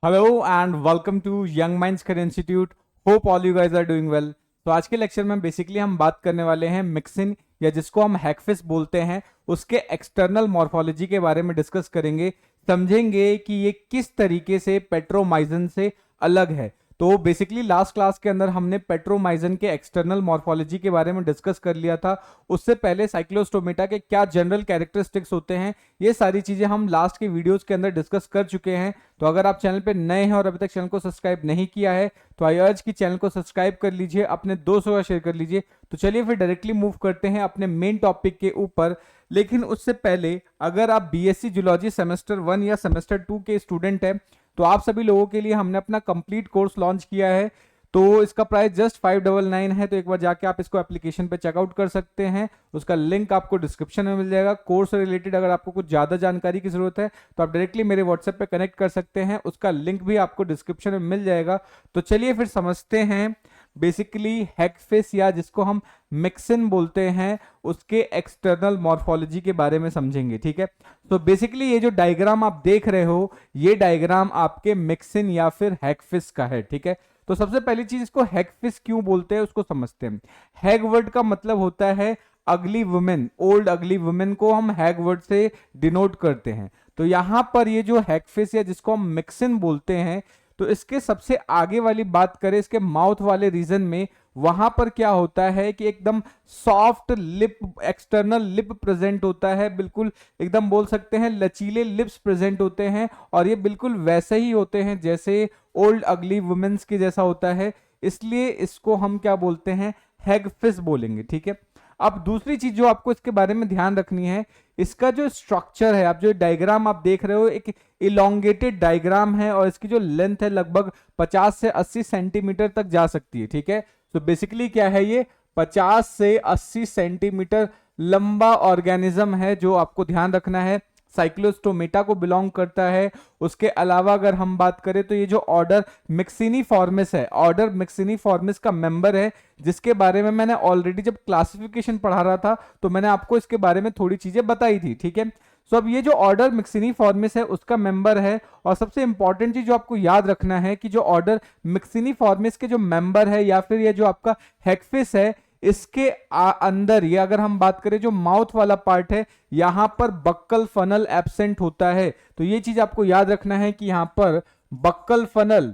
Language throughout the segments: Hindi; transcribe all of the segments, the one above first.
Hello and welcome to Young Minds Career Institute. Hope all you guys are doing well. तो आज के लेक्चर में बेसिकली हम बात करने वाले हैं मिक्सिन या जिसको हम हैगफिश बोलते हैं उसके एक्सटर्नल मॉर्फोलॉजी के बारे में डिस्कस करेंगे। समझेंगे कि ये किस तरीके से पेट्रोमाइजन से अलग है। तो बेसिकली लास्ट क्लास के अंदर हमने पेट्रोमाइजन के एक्सटर्नल मॉर्फोलॉजी के बारे में डिस्कस कर लिया था। उससे पहले साइक्लोस्टोमेटा के क्या जनरल कैरेक्टरिस्टिक्स होते हैं, ये सारी चीजें हम लास्ट के वीडियोस के अंदर डिस्कस कर चुके हैं। तो अगर आप चैनल पे नए हैं और अभी तक चैनल को सब्सक्राइब नहीं किया है तो आई अर्ज की चैनल को सब्सक्राइब कर लीजिए, अपने दोस्तों का शेयर कर लीजिए। तो चलिए फिर डायरेक्टली मूव करते हैं अपने मेन टॉपिक के ऊपर। लेकिन उससे पहले अगर आप बीएससी जूलॉजी सेमेस्टर 1 या सेमेस्टर 2 के स्टूडेंट हैं तो आप सभी लोगों के लिए हमने अपना कंप्लीट कोर्स लॉन्च किया है। तो इसका प्राइस जस्ट 599 है। तो एक बार जाके आप इसको एप्लीकेशन पे चेकआउट कर सकते हैं। उसका लिंक आपको डिस्क्रिप्शन में मिल जाएगा। कोर्स से रिलेटेड अगर आपको कुछ ज़्यादा जानकारी की जरूरत है तो आप डायरेक्टली मेरे व्हाट्सएप पे कनेक्ट कर सकते हैं। उसका लिंक भी आपको डिस्क्रिप्शन में मिल जाएगा। तो चलिए फिर समझते हैं बेसिकली हैगफिश या जिसको हम मिक्सिन बोलते हैं उसके एक्सटर्नल मॉर्फोलॉजी के बारे में समझेंगे। ठीक है, तो बेसिकली ये जो डायग्राम आप देख रहे हो ये डायग्राम आपके मिक्सिन या फिर हैगफिश का है। ठीक है, तो सबसे पहली चीज इसको हैगफिश क्यों बोलते हैं उसको समझते हैं। हैग वर्ड का मतलब होता है अगली वुमेन, ओल्ड अगली वुमेन को हम हैग वर्ड से डिनोट करते हैं। तो यहां पर ये जो हैगफिश या जिसको हम मिक्सिन बोलते हैं तो इसके सबसे आगे वाली बात करें इसके माउथ वाले रीजन में, वहां पर क्या होता है कि एकदम soft lip, external lip present होता है। बिल्कुल एकदम बोल सकते हैं लचीले लिप्स प्रेजेंट होते हैं और ये बिल्कुल वैसे ही होते हैं जैसे ओल्ड अगली वुमेन्स के जैसा होता है। इसलिए इसको हम क्या बोलते हैं, हैगफिश बोलेंगे। ठीक है, अब दूसरी चीज जो आपको इसके बारे में ध्यान रखनी है, इसका जो स्ट्रक्चर है, आप जो डायग्राम आप देख रहे हो एक इलोंगेटेड डायग्राम है और इसकी जो लेंथ है लगभग 50 से 80 सेंटीमीटर तक जा सकती है। ठीक है, तो बेसिकली क्या है, ये 50 से 80 सेंटीमीटर लंबा ऑर्गेनिज्म है जो आपको ध्यान रखना है। साइक्लोस्टोमेटा को बिलोंग करता है। उसके अलावा अगर हम बात करें तो ये जो ऑर्डर मिक्सिनीफॉर्मिस है, ऑर्डर मिक्सिनीफॉर्मिस का मेंबर है, जिसके बारे में मैंने ऑलरेडी जब क्लासिफिकेशन पढ़ा रहा था तो मैंने आपको इसके बारे में थोड़ी चीजें बताई थी। ठीक है, सो अब ये जो ऑर्डर मिक्सिनीफॉर्मिस है उसका मेंबर है। और सबसे इंपॉर्टेंट चीज जो आपको याद रखना है कि जो ऑर्डर मिक्सिनीफॉर्मिस के जो मेंबर है या फिर ये जो आपका हैगफिश है, इसके अंदर ये अगर हम बात करें जो माउथ वाला पार्ट है यहां पर बक्कल फनल एब्सेंट होता है। तो ये चीज आपको याद रखना है कि यहां पर बक्कल फनल,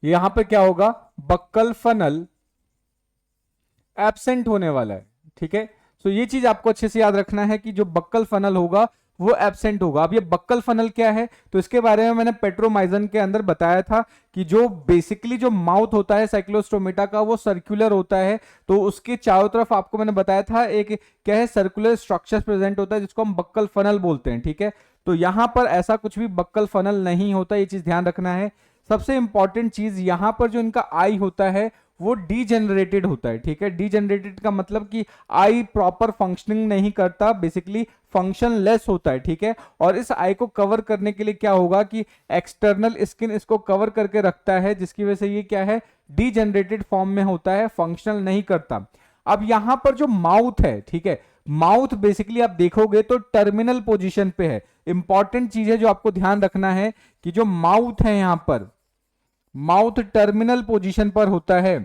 यहां पर क्या होगा, बक्कल फनल एब्सेंट होने वाला है। ठीक है, सो ये चीज आपको अच्छे से याद रखना है कि जो बक्कल फनल होगा वो एब्सेंट होगा। अब ये बक्कल फनल क्या है तो इसके बारे में मैंने पेट्रोमाइजन के अंदर बताया था कि जो बेसिकली जो माउथ होता है साइक्लोस्टोमेटा का वो सर्कुलर होता है। तो उसके चारों तरफ आपको मैंने बताया था एक क्या है, सर्कुलर स्ट्रक्चर प्रेजेंट होता है जिसको हम बक्कल फनल बोलते हैं। ठीक है, तो यहां पर ऐसा कुछ भी बक्कल फनल नहीं होता, ये चीज ध्यान रखना है। सबसे इंपॉर्टेंट चीज यहां पर जो इनका आई होता है वो डीजेनरेटेड होता है। ठीक है, डीजेनरेटेड का मतलब कि आई प्रॉपर फंक्शनिंग नहीं करता, बेसिकली फंक्शन लेस होता है। ठीक है, और इस आई को कवर करने के लिए क्या होगा कि एक्सटर्नल स्किन इसको कवर करके रखता है, जिसकी वजह से ये क्या है, डीजेनरेटेड फॉर्म में होता है, फंक्शनल नहीं करता। अब यहां पर जो माउथ है, ठीक है, माउथ बेसिकली आप देखोगे तो टर्मिनल पोजीशन पे है। इंपॉर्टेंट चीज है जो आपको ध्यान रखना है कि जो माउथ है यहां पर, माउथ टर्मिनल पोजीशन पर होता है।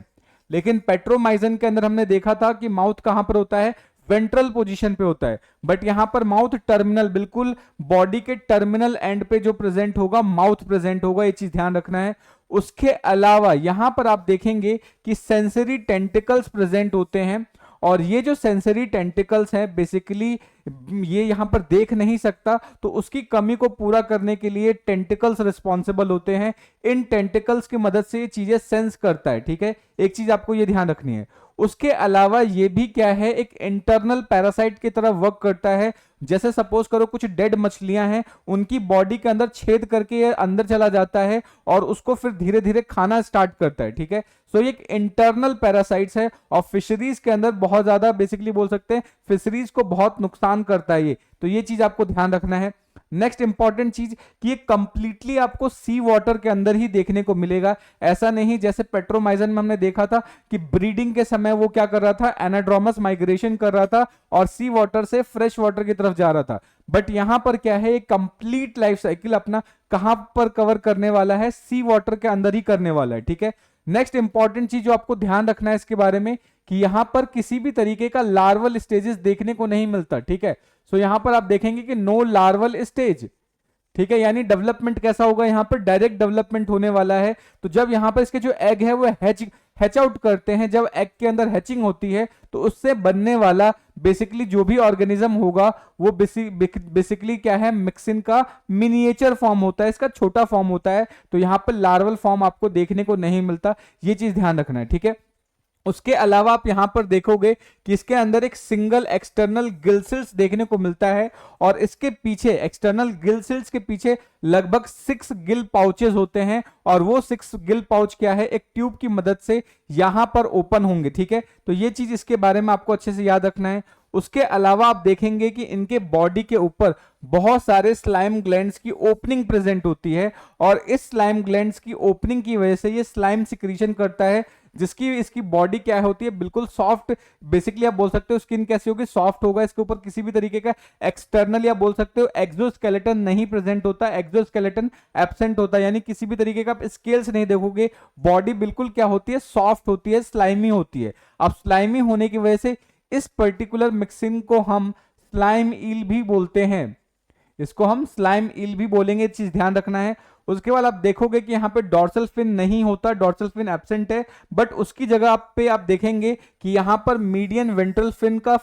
लेकिन पेट्रोमाइजन के अंदर हमने देखा था कि माउथ कहां पर होता है, वेंट्रल पोजीशन पे होता है। बट यहां पर माउथ टर्मिनल, बिल्कुल बॉडी के टर्मिनल एंड पे जो प्रेजेंट होगा माउथ प्रेजेंट होगा, ये चीज ध्यान रखना है। उसके अलावा यहां पर आप देखेंगे कि सेंसरी टेंटिकल्स प्रेजेंट होते हैं और ये जो सेंसरी टेंटिकल्स हैं बेसिकली ये यहां पर देख नहीं सकता, तो उसकी कमी को पूरा करने के लिए टेंटिकल्स रिस्पॉन्सिबल होते हैं। इन टेंटिकल्स की मदद से ये चीजें सेंस करता है। ठीक है, एक चीज आपको ये ध्यान रखनी है। उसके अलावा ये भी क्या है, एक इंटरनल पैरासाइट की तरह वर्क करता है। जैसे सपोज करो कुछ डेड मछलियां हैं, उनकी बॉडी के अंदर छेद करके ये अंदर चला जाता है और उसको फिर धीरे धीरे खाना स्टार्ट करता है। ठीक है, सो ये एक इंटरनल पैरासाइट्स है और फिशरीज के अंदर बहुत ज्यादा बेसिकली बोल सकते हैं फिशरीज को बहुत नुकसान करता है ये। तो ये चीज आपको ध्यान रखना है। नेक्स्ट इंपॉर्टेंट चीज कि ये कंप्लीटली आपको सी वाटर के अंदर ही देखने को मिलेगा। ऐसा नहीं जैसे पेट्रोमाइजन में हमने देखा था कि ब्रीडिंग के समय वो क्या कर रहा था, एनाड्रोमस माइग्रेशन कर रहा था और सी वाटर से फ्रेश वाटर की तरफ तरफ जा रहा था, बट यहां पर क्या है, एक कंप्लीट लाइफ साइकिल अपना कहां पर कवर करने वाला है, सी वाटर के अंदर ही करने वाला है, ठीक है। नेक्स्ट इंपॉर्टेंट चीज जो आपको ध्यान रखना है इसके बारे में कि यहां पर किसी भी तरीके का लार्वल स्टेजेस देखने को नहीं मिलता, ठीक है। सो यहां पर आप देखेंगे कि नो लार्वल स्टेज, ठीक है, यानी डेवलपमेंट कैसा होगा, यहां पर डायरेक्ट डेवलपमेंट होने वाला है। तो जब यहां पर इसके जो एग है वो हैच आउट करते हैं, जब एग के अंदर हैचिंग होती है तो उससे बनने वाला बेसिकली जो भी ऑर्गेनिज्म होगा वो बेसिकली क्या है, मिक्सिन का मिनिएचर फॉर्म होता है, इसका छोटा फॉर्म होता है। तो यहां पर लार्वल फॉर्म आपको देखने को नहीं मिलता, ये चीज ध्यान रखना है, ठीक है। उसके अलावा आप यहां पर देखोगे कि इसके अंदर एक सिंगल एक्सटर्नल गिलसिल्स देखने को मिलता है, और इसके पीछे एक्सटर्नल गिलसिल्स के पीछे लगभग 6 गिल पाउचेस होते हैं, और वो 6 गिल पाउच क्या है, एक ट्यूब की मदद से यहां पर ओपन होंगे, ठीक है। तो ये चीज इसके बारे में आपको अच्छे से याद रखना है। उसके अलावा आप देखेंगे कि इनके बॉडी के ऊपर बहुत सारे स्लाइम ग्लैंड्स की ओपनिंग प्रेजेंट होती है, और इस स्लाइम ग्लैंड्स की ओपनिंग की वजह से ये स्लाइम सिक्रीशन करता है, जिसकी इसकी बॉडी क्या होती है, बिल्कुल सॉफ्ट, बेसिकली आप बोल सकते हो स्किन कैसी होगी, सॉफ्ट होगा, इसके ऊपर किसी भी तरीके का एक्सटर्नल या बोल सकते हो एक्सोस्केलेटन नहीं प्रेजेंट होता, एक्सोस्केलेटन एब्सेंट होता है, यानी किसी भी तरीके का आप स्केल्स नहीं देखोगे, बॉडी बिल्कुल क्या होती है, सॉफ्ट होती है, स्लाइमी होती है। अब स्लाइमी होने की वजह से इस पर्टिकुलर मिक्सिन को हम स्लाइम ईल भी बोलते हैं, इसको हम स्लाइम ईल भी बोलेंगे, चीज ध्यान रखना है। उसके बाद आप देखोगे कि यहाँ पे डॉर्सल फिन नहीं होता, डॉर्सल फिन एब्सेंट है, बट उसकी जगह आप देखेंगे कि यहाँ पर मीडियन वेंट्रल फिन का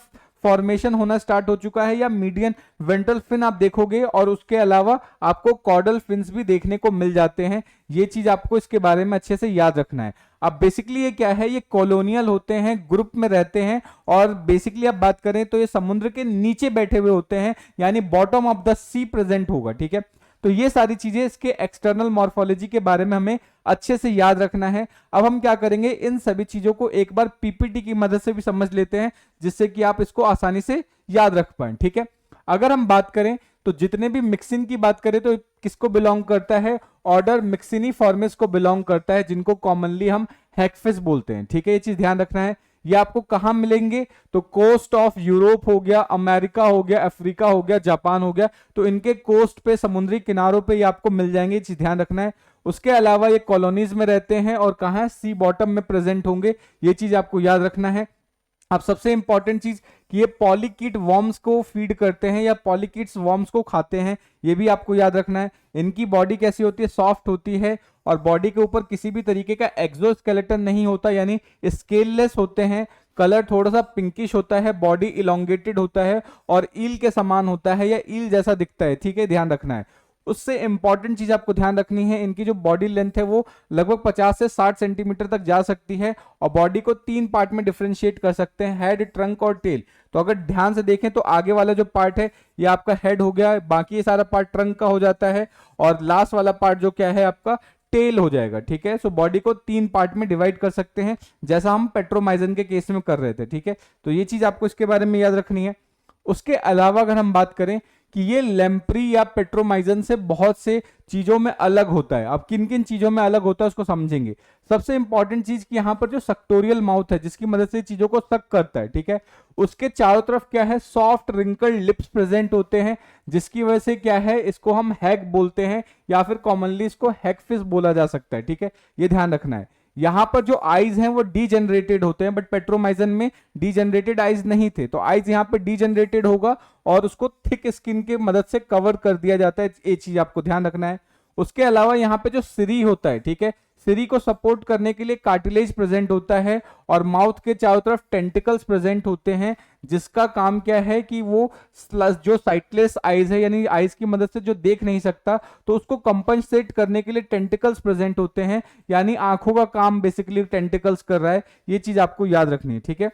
फॉर्मेशन होना स्टार्ट हो चुका है, या मीडियन वेंट्रल फिन आप देखोगे, और उसके अलावा आपको कॉर्डल फिन्स भी देखने को मिल जाते हैं। ये चीज आपको इसके बारे में अच्छे से याद रखना है। अब बेसिकली ये क्या है, ये कॉलोनियल होते हैं, ग्रुप में रहते हैं, और बेसिकली आप बात करें तो ये समुद्र के नीचे बैठे हुए होते हैं, यानी bottom of the sea present होगा, ठीक है। तो ये सारी चीजें इसके एक्सटर्नल मॉर्फोलॉजी के बारे में हमें अच्छे से याद रखना है। अब हम क्या करेंगे, इन सभी चीजों को एक बार पीपीटी की मदद से भी समझ लेते हैं, जिससे कि आप इसको आसानी से याद रख पाए, ठीक है। अगर हम बात करें तो जितने भी मिक्सिन की बात करें तो किसको बिलोंग करता है, ऑर्डर मिक्सिनीफॉर्मिस को बिलोंग करता है, जिनको कॉमनली हम हैगफिश बोलते हैं, ठीक है। ये चीज ध्यान रखना है। ये आपको कहां मिलेंगे, तो कोस्ट ऑफ यूरोप हो गया, अमेरिका हो गया, अफ्रीका हो गया, जापान हो गया, तो इनके कोस्ट पे, समुद्री किनारों पे ये आपको मिल जाएंगे, ये चीज ध्यान रखना है। उसके अलावा ये कॉलोनीज में रहते हैं, और कहां, सी बॉटम में प्रेजेंट होंगे, ये चीज आपको याद रखना है। अब सबसे इंपॉर्टेंट चीज कि ये पॉलीकीट वॉर्म्स को फीड करते हैं, या पॉलीकीट्स वॉर्म्स को खाते हैं, ये भी आपको याद रखना है। इनकी बॉडी कैसी होती है, सॉफ्ट होती है, और बॉडी के ऊपर किसी भी तरीके का एक्सोस्केलेटन नहीं होता, यानी स्केललेस होते हैं। कलर थोड़ा सा पिंकिश होता है, बॉडी इलोंगेटेड होता है, और ईल के समान होता है, या ईल जैसा दिखता है, ठीक है, ध्यान रखना है। उससे इंपॉर्टेंट चीज आपको ध्यान रखनी है, इनकी जो बॉडी लेंथ है वो लगभग 50 से 60 सेंटीमीटर तक जा सकती है, और बॉडी को 3 पार्ट में डिफरेंशिएट कर सकते हैं, हेड, ट्रंक और टेल। तो अगर ध्यान से देखें तो आगे वाला जो पार्ट है ये आपका हेड हो गया, बाकी ये सारा पार्ट ट्रंक का हो जाता है, और लास्ट वाला पार्ट जो क्या है आपका टेल हो जाएगा, ठीक है। सो बॉडी को 3 पार्ट में डिवाइड कर सकते हैं, जैसा हम पेट्रोमाइजन के केस में कर रहे थे, ठीक है। तो ये चीज आपको इसके बारे में याद रखनी है। उसके अलावा अगर हम बात करें कि ये लेम्प्री या पेट्रोमाइजन से बहुत से चीजों में अलग होता है, अब किन किन चीजों में अलग होता है उसको समझेंगे। सबसे इंपॉर्टेंट चीज कि यहां पर जो सक्टोरियल माउथ है, जिसकी मदद से चीजों को सक करता है, ठीक है, उसके चारों तरफ क्या है, सॉफ्ट रिंकल्ड लिप्स प्रेजेंट होते हैं, जिसकी वजह से क्या है, इसको हम हैग बोलते हैं, या फिर कॉमनली इसको हैगफिश बोला जा सकता है, ठीक है। ये ध्यान रखना है। यहां पर जो आईज हैं वो डीजेनरेटेड होते हैं, बट पेट्रोमाइजन में डीजेनरेटेड आईज नहीं थे, तो आईज यहां पर डीजेनरेटेड होगा, और उसको थिक स्किन के मदद से कवर कर दिया जाता है, ये चीज आपको ध्यान रखना है। उसके अलावा यहाँ पे जो सिरी होता है, ठीक है, सिरी को सपोर्ट करने के लिए कार्टिलेज प्रेजेंट होता है, और माउथ के चारों तरफ टेंटिकल्स प्रेजेंट होते हैं, जिसका काम क्या है कि वो जो साइटलेस आईज है, यानी आईज की मदद से जो देख नहीं सकता, तो उसको कंपनसेट करने के लिए टेंटिकल्स प्रेजेंट होते हैं, यानी आंखों का काम बेसिकली टेंटिकल्स कर रहा है, ये चीज आपको याद रखनी है, ठीक है।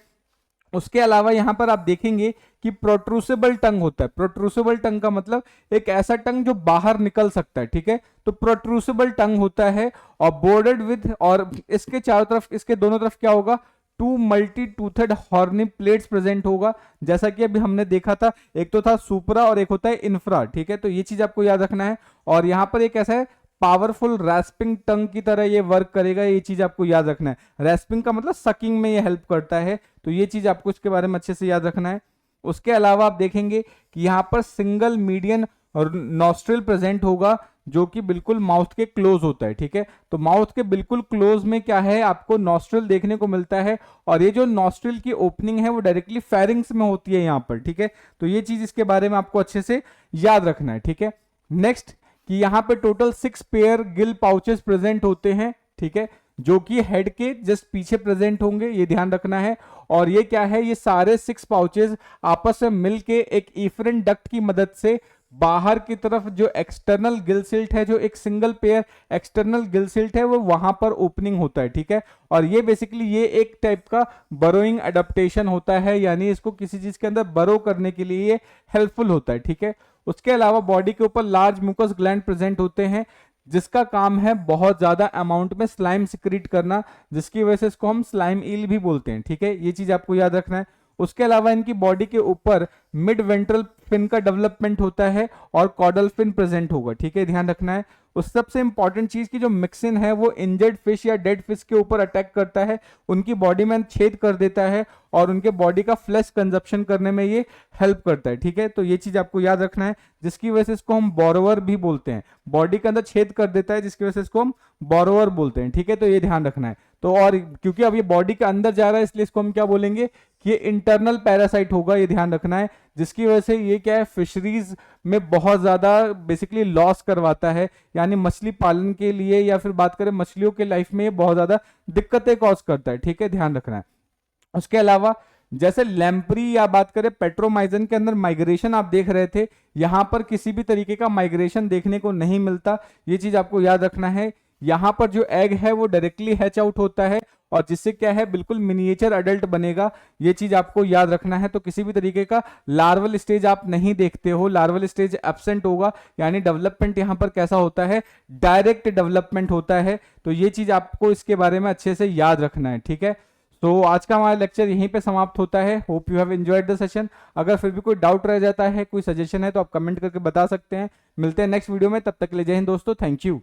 उसके अलावा यहां पर आप देखेंगे कि प्रोट्रूसिबल टंग होता है। प्रोट्रूसिबल टंग का मतलब एक ऐसा टंग जो बाहर निकल सकता है, ठीक है, तो प्रोट्रूसिबल टंग होता है, और बोर्डेड विद, और इसके चारों तरफ, इसके दोनों तरफ क्या होगा, 2 multi toothed horny plates present होगा, जैसा कि अभी हमने देखा था, एक तो था सुपरा और एक होता है इंफ्रा, ठीक है। तो ये चीज आपको याद रखना है। और यहां पर एक ऐसा है पावरफुल रैस्पिंग टंग की तरह ये वर्क करेगा, ये चीज आपको याद रखना है। रैस्पिंग का मतलब सकिंग में ये हेल्प करता है, तो ये चीज आपको इसके बारे में अच्छे से याद रखना है। उसके अलावा आप देखेंगे कि यहाँ पर सिंगल मीडियन नॉस्ट्रिल प्रेजेंट होगा जो कि बिल्कुल माउथ के क्लोज होता है, ठीक है। तो माउथ के बिल्कुल क्लोज में क्या है, आपको नॉस्ट्रिल देखने को मिलता है, और ये जो नॉस्ट्रिल की ओपनिंग है वो डायरेक्टली फेरिंग्स में होती है यहाँ पर, ठीक है। तो ये चीज इसके बारे में आपको अच्छे से याद रखना है, ठीक है। नेक्स्ट कि यहाँ पे total 6 pair Gill pouches present होते हैं, ठीक है, जो कि हेड के जस्ट पीछे प्रेजेंट होंगे, ये ध्यान रखना है। और ये क्या है, ये सारे 6 पाउचेस आपस में मिलके एक इफरेंट डक्ट की मदद से बाहर की तरफ जो एक्सटर्नल गिल सिल्ट है, जो एक single pair external Gill silt है, वो वहां पर ओपनिंग होता है, ठीक है। और ये बेसिकली ये एक टाइप का बरोइंग एडेप्टेशन होता है, यानी इसको किसी चीज के अंदर बरो करने के लिए ये हेल्पफुल होता है, ठीक है। उसके अलावा बॉडी के ऊपर लार्ज म्यूकस ग्लैंड प्रेजेंट होते हैं, जिसका काम है बहुत ज्यादा अमाउंट में स्लाइम सिक्रीट करना, जिसकी वजह से इसको हम स्लाइम ईल भी बोलते हैं, ठीक है। ये चीज आपको याद रखना है। उसके अलावा इनकी बॉडी के ऊपर मिड वेंट्रल फिन का डेवलपमेंट होता है और कॉडल फिन प्रेजेंट होगा, ठीक है, ध्यान रखना है। उस सबसे इंपॉर्टेंट चीज की जो मिक्सिन है वो इंजर्ड फिश या डेड फिश के ऊपर अटैक करता है, उनकी बॉडी में छेद कर देता है और उनके बॉडी का फ्लैश कंजप्शन करने में ये हेल्प करता है, ठीक है। तो ये चीज आपको याद रखना है, जिसकी वजह से इसको हम बोरोवर भी बोलते हैं, बॉडी के अंदर छेद कर देता है जिसकी वजह से इसको हम बोरोवर बोलते हैं, ठीक है। तो ये ध्यान रखना है। तो और क्योंकि अब ये बॉडी के अंदर जा रहा है इसलिए इसको हम क्या बोलेंगे कि ये इंटरनल पैरासाइट होगा, ये ध्यान रखना है, जिसकी वजह से ये क्या है, फिशरीज में बहुत ज्यादा बेसिकली लॉस करवाता है, यानी मछली पालन के लिए या फिर बात करें मछलियों के लाइफ में ये बहुत ज्यादा दिक्कतें कॉज करता है, ठीक है, ध्यान रखना है। उसके अलावा जैसे लैम्प्री या बात करें पेट्रोमाइजन के अंदर माइग्रेशन आप देख रहे थे, यहां पर किसी भी तरीके का माइग्रेशन देखने को नहीं मिलता, ये चीज आपको याद रखना है। यहां पर जो एग है वो डायरेक्टली हैच आउट होता है और जिससे क्या है बिल्कुल मिनिएचर अडल्ट बनेगा, ये चीज आपको याद रखना है। तो किसी भी तरीके का लार्वल स्टेज आप नहीं देखते हो, लार्वल स्टेज एब्सेंट होगा, यानी डेवलपमेंट यहां पर कैसा होता है, डायरेक्ट डेवलपमेंट होता है। तो ये चीज आपको इसके बारे में अच्छे से याद रखना है, ठीक है। तो आज का हमारा लेक्चर यहीं पे समाप्त होता है। Hope you have enjoyed the session. अगर फिर भी कोई डाउट रह जाता है, कोई सजेशन है तो आप कमेंट करके बता सकते हैं। मिलते हैं नेक्स्ट वीडियो में, तब तक के लिए जय हिंद दोस्तों, थैंक यू।